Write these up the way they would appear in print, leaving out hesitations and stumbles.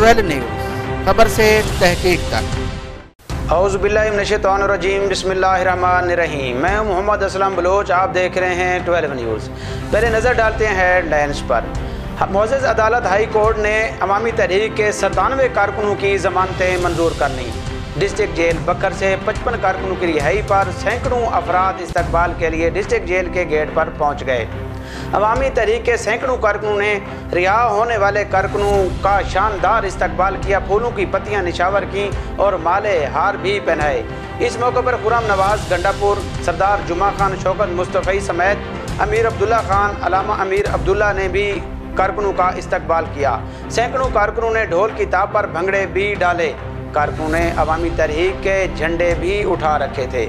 12 news, खबर से तहकीक तक। औज़ु बिल्लाहि मिनश्शैतानिर्रजीम, बिस्मिल्लाहिर्रहमानिर्रहीम। मैं मोहम्मद असलम बलोच, आप देख रहे हैं 12 न्यूज़। पहले नज़र डालते हैं हेडलाइंस पर। मुअज़्ज़ज़ अदालत हाई कोर्ट ने अवामी तहरीक के 97 कारकुनों की ज़मानतें मंजूर कर लीं। डिस्ट्रिक्ट जेल बकर से 55 कारकुनों की रिहाई पर सैकड़ों अफराद इस्तकबाल के लिए डिस्ट्रिक्ट जेल के गेट पर पहुँच गए। अवामी तहरीक के सैकड़ों कारकुनों ने रिहा होने वाले कारकुनों का शानदार इस्तकबाल किया, फूलों की पत्तियां निछावर की और माले हार भी पहनाए। इस मौके पर खुर्रम नवाज गंडापुर, सरदार जुमा खान, शौकत मुस्तफ़ी समेत अमीर अब्दुल्ला खान, अलामा अमीर अब्दुल्ला ने भी कारकुनों का इस्तकबाल किया। सैकड़ों कारकुनों ने ढोल की ताप पर भंगड़े भी डाले। कारकुनों ने अवामी तहरीक के झंडे भी उठा रखे थे।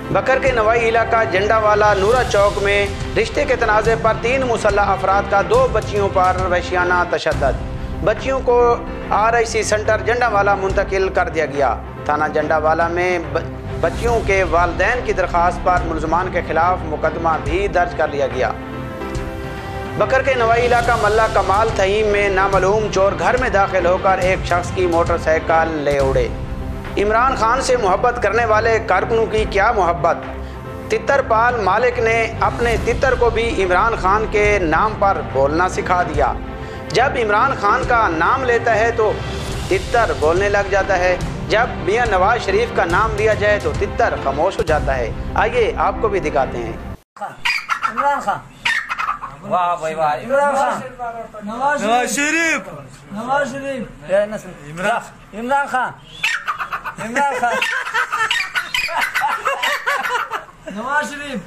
बकर के नवाई इलाका झंडावाला नूरा चौक में रिश्ते के तनाज़े पर 3 मुसल्लह अफराद का 2 बच्चियों पर वहशियाना तशद्दुद। बच्चियों को RIC सेंटर झंडावाला मुंतकिल कर दिया गया। थाना झंडावाला में बच्चियों के वालिदैन की दरख्वास्त पर मुलजमान के खिलाफ मुकदमा भी दर्ज कर लिया गया। बकर के नवाई इलाका मल्ला कमाल तहीम में नामालूम चोर घर में दाखिल होकर एक शख्स की मोटरसाइकिल ले उड़े। इमरान खान से मोहब्बत करने वाले कारकुनों की क्या मोहब्बत। तितरपाल मालिक ने अपने तितर को भी इमरान खान के नाम पर बोलना सिखा दिया। जब इमरान खान का नाम लेता है तो तितर बोलने लग जाता है, जब मियां नवाज शरीफ का नाम लिया जाए तो तितर खामोश हो जाता है। आइए आपको भी दिखाते हैं। इमरान खान, वाह भाई वाह, इमरान खान, नवाज शरीफ, नवाज शरीफ, इमरान खान, इमरान खान, नवाज शरीफ,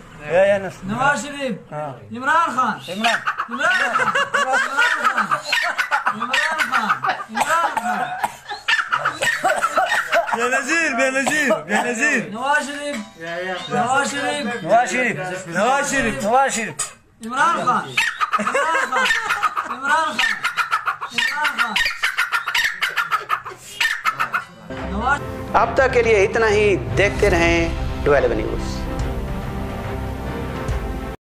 नवाज शरीफ, इमरान खान, इमरान खान, इमरान खान, इमरान खान, बेनज़ीर, बेनज़ीर, बेनज़ीर, नवाज शरीफ, नवाज शरीफ, नवाज शरीफ, नवाज शरीफ, नवाज शरीफ, इमरान खान, इमरान खान, इमरान खान, इमरान खान। अब तक के लिए इतना ही। देखते रहें 12 न्यूज़।